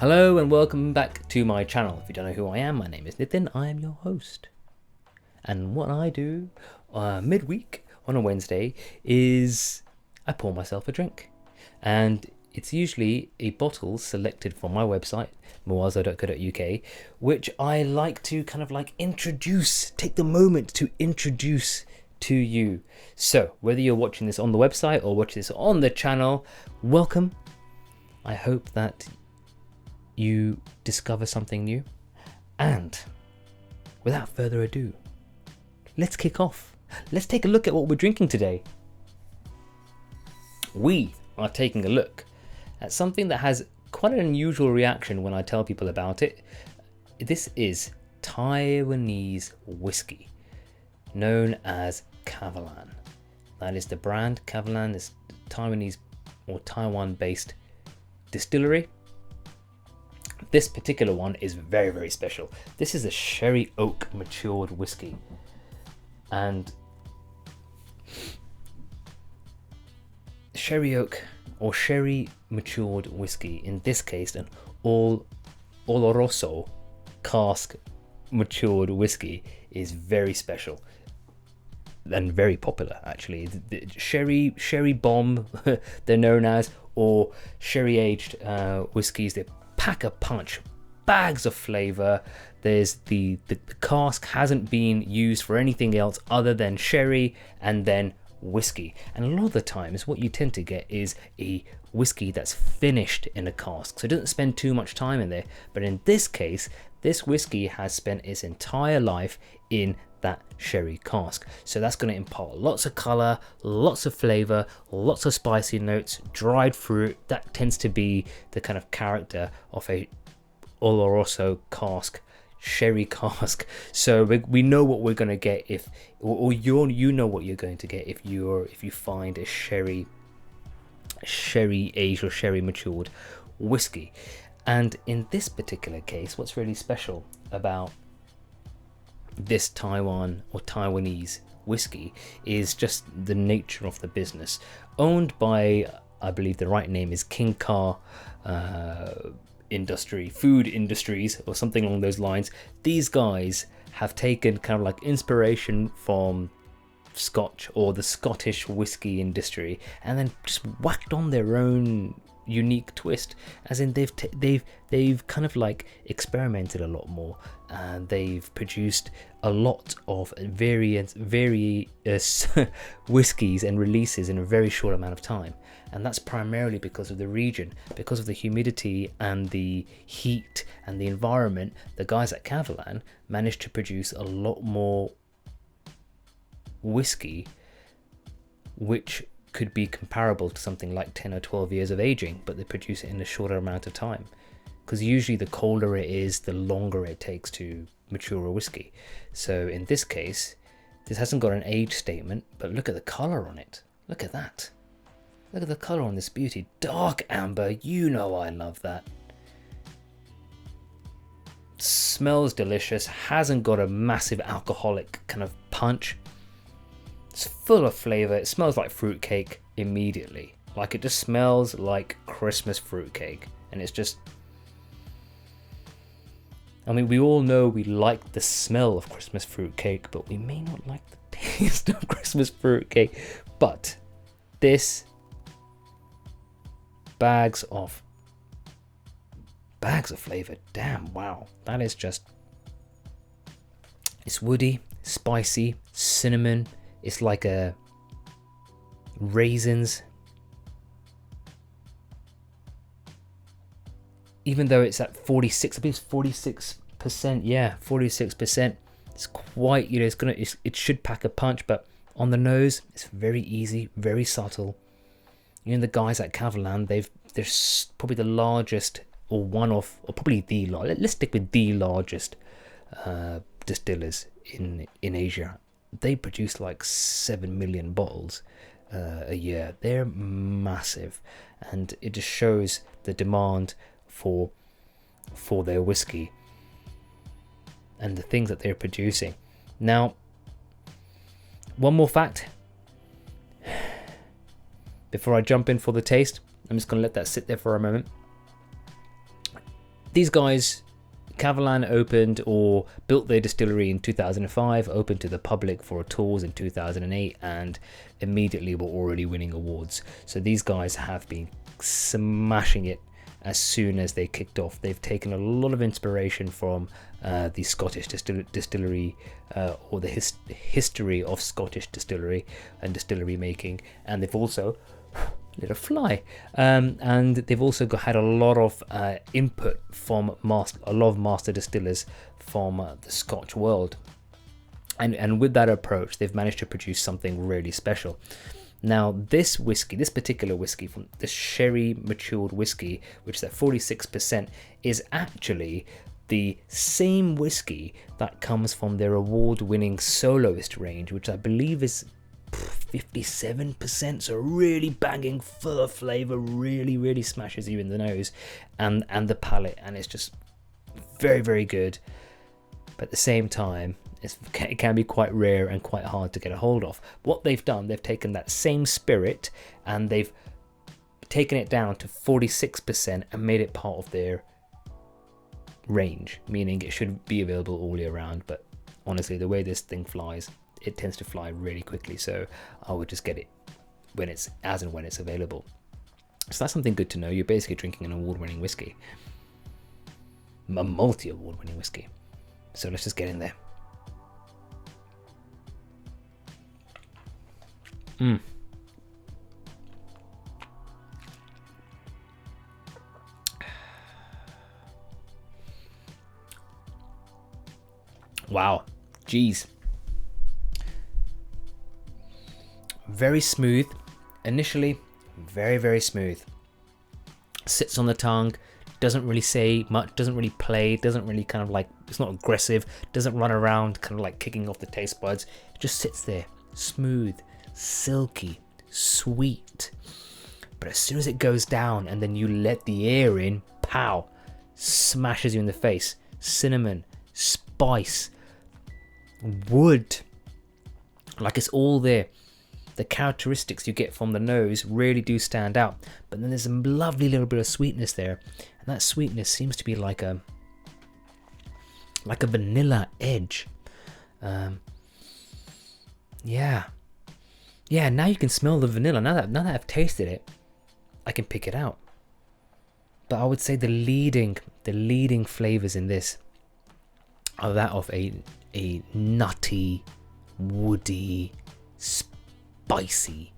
Hello and welcome back to my channel. If you don't know who I am, my name is Nitin. I am your host. And what I do midweek on a Wednesday is I pour myself a drink. And it's usually a bottle selected from my website, muazo.co.uk, which I like to kind of like take the moment to introduce to you. So whether you're watching this on the website or watching this on the channel, welcome. I hope that you discover something new. And without further ado, let's kick off. Let's take a look at what we're drinking today. We are taking a look at something that has quite an unusual reaction when I tell people about it. This is Taiwanese whiskey, known as Kavalan. That is the brand. Kavalan is Taiwanese or Taiwan-based distillery. This particular one is very, very special. This is a Sherry Oak matured whiskey. And Sherry Oak or Sherry matured whiskey, in this case an Oloroso Cask matured whiskey, is very special and very popular actually. The sherry bomb they're known as, or sherry aged whiskies. They pack a punch, bags of flavor. There's the cask hasn't been used for anything else other than sherry and then whiskey. And a lot of the times what you tend to get is a whiskey that's finished in a cask, so it doesn't spend too much time in there. But in this case, this whiskey has spent its entire life in that sherry cask, so that's going to impart lots of color, lots of flavor, lots of spicy notes, dried fruit. That tends to be the kind of character of a Oloroso cask, sherry cask. So we know what we're going to get if, or you know what you're going to get if you find a sherry aged or sherry matured whiskey. And in this particular case, what's really special about this Taiwan or Taiwanese whiskey is just the nature of the business. Owned by, I believe the right name is King Car Food Industries or something along those lines. These guys have taken kind of like inspiration from Scotch or the Scottish whiskey industry and then just whacked on their own unique twist, as in they've kind of like experimented a lot more, and they've produced a lot of various whiskies and releases in a very short amount of time. And that's primarily because of the region, because of the humidity and the heat and the environment. The guys at Kavalan managed to produce a lot more whiskey which could be comparable to something like 10 or 12 years of aging, but they produce it in a shorter amount of time, because usually the colder it is, the longer it takes to mature a whiskey. So in this case, this hasn't got an age statement, but look at the color on it. Look at that. Look at the color on this beauty. Dark amber, you know I love that. Smells delicious, hasn't got a massive alcoholic kind of punch. It's full of flavor. It smells like fruitcake immediately. Like, it just smells like Christmas fruitcake. And it's just, I mean, we all know we like the smell of Christmas fruitcake, but we may not like the taste of Christmas fruitcake. But this bags of flavor. Damn, wow. That is just, it's woody, spicy, cinnamon. It's like a raisins. Even though it's at 46, I believe it's 46%. Yeah, 46%. It's quite, you know, it should pack a punch, but on the nose, it's very easy, very subtle. You know, the guys at Kavalan, they're probably the largest, or one of, or probably the largest. Let's stick with the largest distillers in Asia. They produce like 7 million bottles a year. They're massive, and it just shows the demand for their whiskey and the things that they're producing. Now, one more fact before I jump in for the taste. I'm just going to let that sit there for a moment. these guys, Kavalan opened or built their distillery in 2005, opened to the public for tours in 2008, and immediately were already winning awards. So these guys have been smashing it as soon as they kicked off. They've taken a lot of inspiration from the Scottish distillery or the history of Scottish distillery and distillery making, and they've also little fly and they've also had a lot of input from a lot of master distillers from the Scotch world, and with that approach they've managed to produce something really special. Now this particular whiskey from the sherry matured whiskey, which is at 46%, is actually the same whiskey that comes from their award-winning Solist range, which I believe is 57%, so really banging, full of flavour, really smashes you in the nose and the palate, and it's just very, very good. But at the same time, it can be quite rare and quite hard to get a hold of. What they've done, they've taken that same spirit and they've taken it down to 46% and made it part of their range, meaning it should be available all year round. But honestly, the way this thing flies, it tends to fly really quickly, so I would just get it when it's available. So that's something good to know. You're basically drinking an award-winning whiskey, a multi-award-winning whiskey. So let's just get in there. Wow, geez. Very smooth initially, very smooth. Sits on the tongue, doesn't really say much, doesn't really play, doesn't really kind of like, it's not aggressive, doesn't run around kind of like kicking off the taste buds. It just sits there, smooth, silky, sweet. But as soon as it goes down and then you let the air in, pow, smashes you in the face. Cinnamon, spice, wood, like it's all there. The characteristics you get from the nose really do stand out, but then there's a lovely little bit of sweetness there, and that sweetness seems to be like a vanilla edge. Yeah, now you can smell the vanilla. Now that I've tasted it, I can pick it out. But I would say the leading flavors in this are that of a nutty, woody, spicy,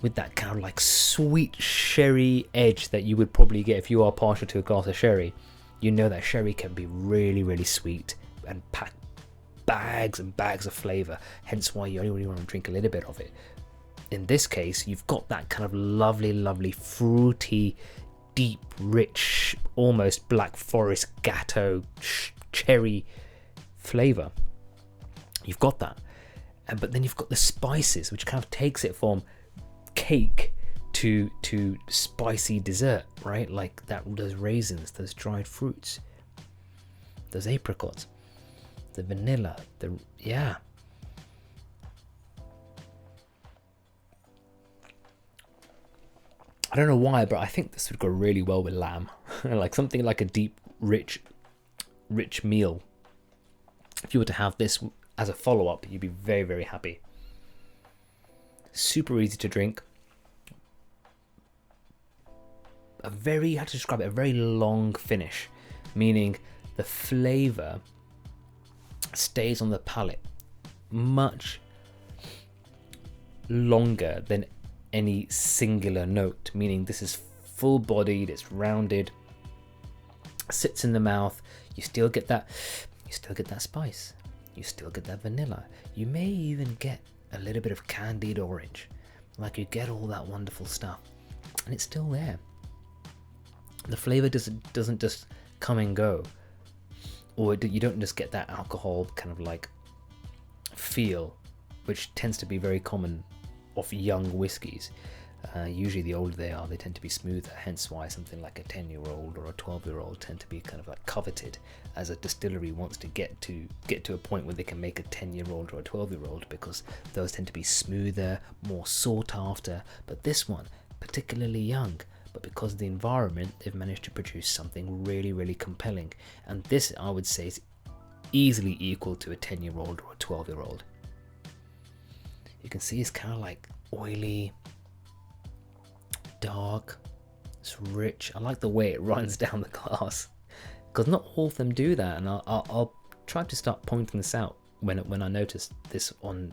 with that kind of like sweet sherry edge that you would probably get if you are partial to a glass of sherry. You know that sherry can be really sweet and pack bags and bags of flavour, hence why you only really want to drink a little bit of it. In this case, you've got that kind of lovely fruity, deep, rich, almost Black Forest Gatto cherry flavour. You've got that. But then you've got the spices, which kind of takes it from cake to spicy dessert, right? Like those raisins, those dried fruits, those apricots, the vanilla, yeah. I don't know why, but I think this would go really well with lamb. Like something like a deep, rich meal. If you were to have this as a follow-up, you'd be very happy. Super easy to drink. How to describe it? A very long finish, meaning the flavour stays on the palate much longer than any singular note, meaning this is full-bodied, it's rounded, sits in the mouth. You still get that spice. You still get that vanilla. You may even get a little bit of candied orange. Like you get all that wonderful stuff, and it's still there. The flavor doesn't just come and go, or you don't just get that alcohol kind of like feel, which tends to be very common of young whiskies. Usually the older they are, they tend to be smoother, hence why something like a 10-year-old or a 12-year-old tend to be kind of like coveted, as a distillery wants to get to a point where they can make a 10-year-old or a 12-year-old, because those tend to be smoother, more sought after. But this one, particularly young, but because of the environment, they've managed to produce something really, really compelling. And this, I would say, is easily equal to a 10-year-old or a 12-year-old. You can see it's kind of like oily, dark, it's rich. I like the way it runs down the glass, because not all of them do that, and I'll try to start pointing this out when I notice this on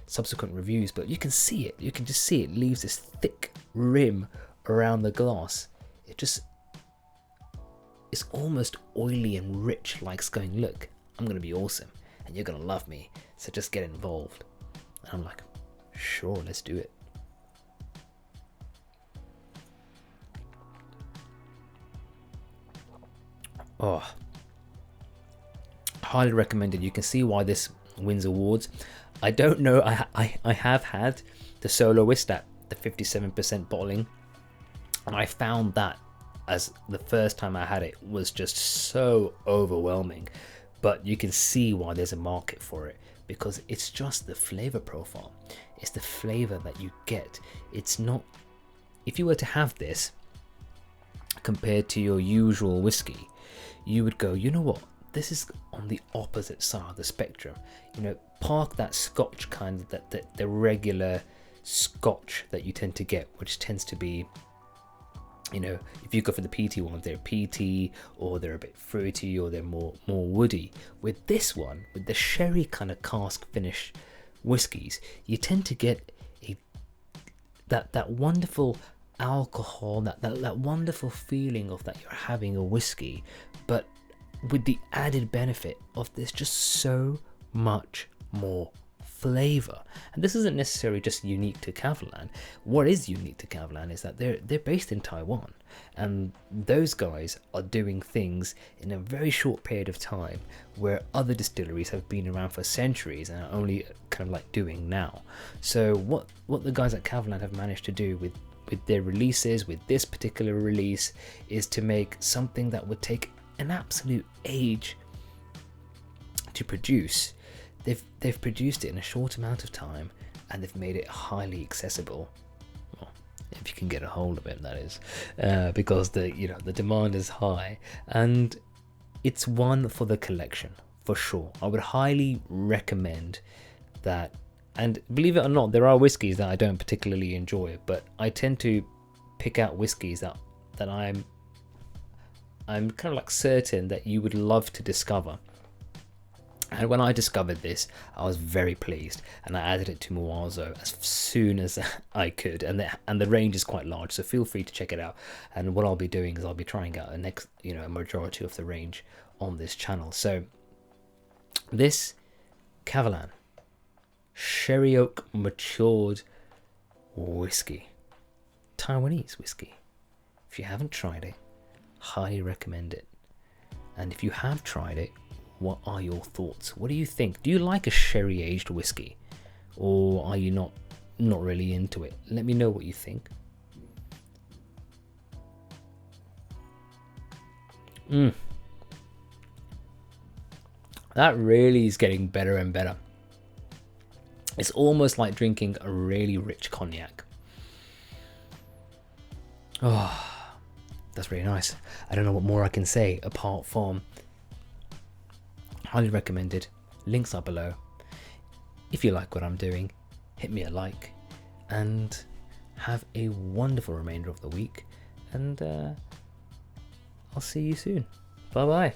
subsequent reviews. But you can see it, you can just see it leaves this thick rim around the glass. It's almost oily and rich, like it's going, look, I'm gonna be awesome and you're gonna love me, so just get involved. And I'm like, sure, let's do it. Oh, highly recommended. You can see why this wins awards. I don't know, I have had the Soloist at the 57% bottling, and I found that as the first time I had it was just so overwhelming. But you can see why there's a market for it, because it's just the flavor profile. It's the flavor that you get. It's not, if you were to have this compared to your usual whiskey, you would go, you know what, this is on the opposite side of the spectrum. You know, park that Scotch kind of, that the regular Scotch that you tend to get, which tends to be, you know, if you go for the peaty ones, they're peaty, or they're a bit fruity, or they're more woody. With this one, with the sherry kind of cask finish whiskies, you tend to get that wonderful alcohol, that wonderful feeling of that you're having a whiskey, but with the added benefit of there's just so much more flavor. And this isn't necessarily just unique to Kavalan. What is unique to Kavalan is that they're based in Taiwan, and those guys are doing things in a very short period of time where other distilleries have been around for centuries and are only kind of like doing now. So what the guys at Kavalan have managed to do with their releases, with this particular release, is to make something that would take an absolute age to produce. They've produced it in a short amount of time, and they've made it highly accessible. Well, if you can get a hold of it, that is, because the demand is high, and it's one for the collection for sure. I would highly recommend that. And believe it or not, there are whiskies that I don't particularly enjoy, but I tend to pick out whiskies that I'm kind of like certain that you would love to discover. And when I discovered this, I was very pleased, and I added it to Muazo as soon as I could. And the range is quite large, so feel free to check it out. And what I'll be doing is I'll be trying out a majority of the range on this channel. So this Kavalan Sherry Oak matured whiskey, Taiwanese whiskey. If you haven't tried it, highly recommend it. And if you have tried it, what are your thoughts? What do you think? Do you like a sherry aged whiskey, or are you not really into it? Let me know what you think. That really is getting better and better. It's almost like drinking a really rich cognac. Oh, that's really nice. I don't know what more I can say apart from highly recommended. Links are below. If you like what I'm doing, hit me a like, and have a wonderful remainder of the week, and I'll see you soon. Bye bye.